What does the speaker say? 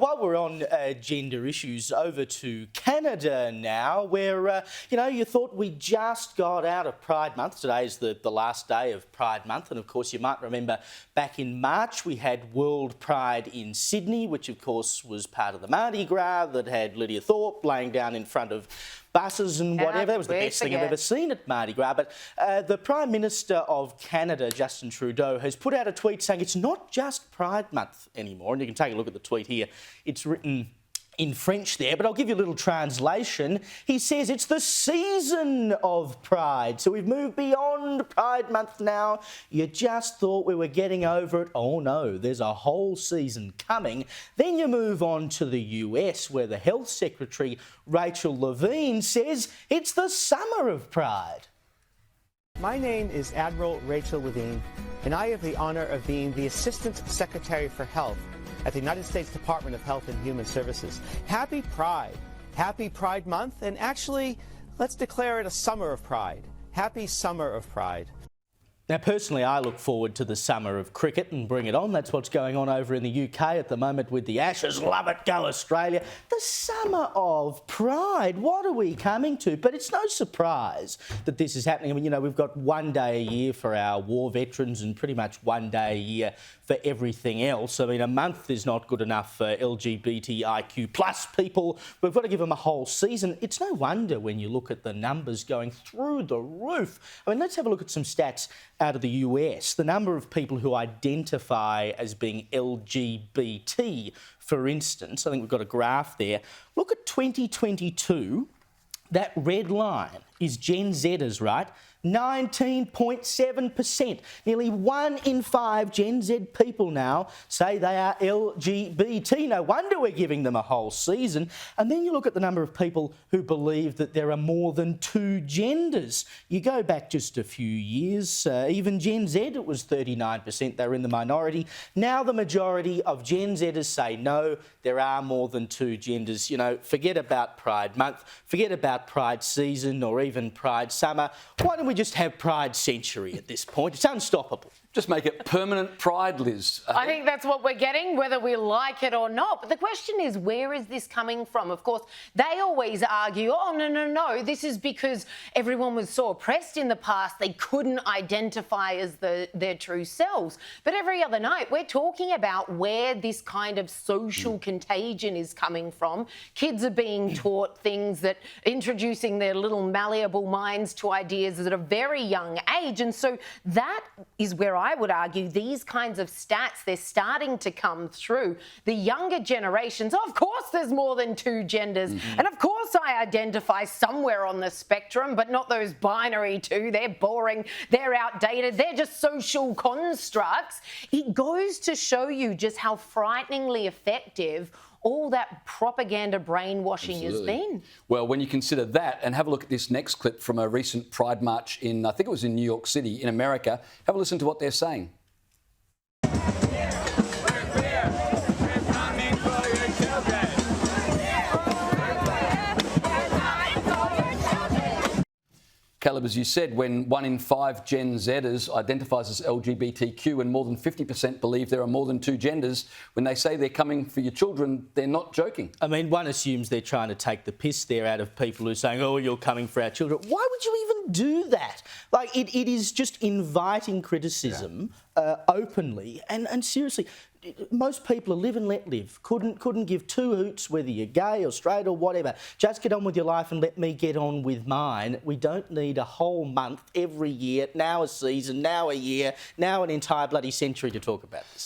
While we're on gender issues, over to Canada now, where, you thought we just got out of Pride Month. Today is the last day of Pride Month. And, of course, you might remember back in March we had World Pride in Sydney, which, of course, was part of the Mardi Gras that had Lydia Thorpe laying down in front of buses and whatever. It was the best thing I've ever seen at Mardi Gras. But the Prime Minister of Canada, Justin Trudeau, has put out a tweet saying it's not just Pride Month anymore. And you can take a look at the tweet here. It's written in French there, but I'll give you a little translation. He says it's the season of Pride. So we've moved beyond Pride Month now. You just thought we were getting over it. Oh no, there's a whole season coming. Then you move on to the US, where the Health Secretary, Rachel Levine, says it's the summer of Pride. My name is Admiral Rachel Levine, and I have the honour of being the Assistant Secretary for Health at the United States Department of Health and Human Services. Happy Pride. Happy Pride Month, and actually, let's declare it a summer of Pride. Happy Summer of Pride. Now, personally, I look forward to the summer of cricket and bring it on. That's what's going on over in the UK at the moment with the Ashes. Love it, go Australia. The summer of Pride, what are we coming to? But it's no surprise that this is happening. I mean, we've got one day a year for our war veterans and pretty much one day a year for everything else. I mean, a month is not good enough for LGBTIQ plus people. We've got to give them a whole season. It's no wonder when you look at the numbers going through the roof. I mean, let's have a look at some stats out of the US. The number of people who identify as being LGBT, for instance, I think we've got a graph there. Look at 2022. That red line is Gen Zers, right? 19.7%. Nearly 1 in 5 Gen Z people now say they are LGBT. No wonder we're giving them a whole season. And then you look at the number of people who believe that there are more than 2 genders. You go back just a few years, even Gen Z, it was 39%. They were in the minority. Now the majority of Gen Zers say no, there are more than 2 genders. Forget about Pride Month, forget about Pride season or even Pride summer. Why don't we just have Pride century at this point? It's unstoppable. Just make it permanent Pride, Liz. I think that's what we're getting, whether we like it or not. But the question is, where is this coming from? Of course, they always argue, oh, no, this is because everyone was so oppressed in the past, they couldn't identify as their true selves. But every other night, we're talking about where this kind of social contagion is coming from. Kids are being taught things that, introducing their little malleable minds to ideas at a very young age. And so that is where I would argue these kinds of stats, they're starting to come through. The younger generations, of course there's more than 2 genders. And of course I identify somewhere on the spectrum, but not those binary 2. They're boring, they're outdated, they're just social constructs. It goes to show you just how frighteningly effective all that propaganda brainwashing has been. Well, when you consider that, and have a look at this next clip from a recent Pride March in, I think it was in New York City, in America, have a listen to what they're saying. Caleb, as you said, when 1 in 5 Gen Zers identifies as LGBTQ and more than 50% believe there are more than 2 genders, when they say they're coming for your children, they're not joking. I mean, one assumes they're trying to take the piss there out of people who are saying, oh, you're coming for our children. Why would you even do that? Like, it is just inviting criticism openly and seriously. Most people are live and let live. Couldn't give 2 hoots whether you're gay or straight or whatever. Just get on with your life and let me get on with mine. We don't need a whole month every year, now a season, now a year, now an entire bloody century to talk about this.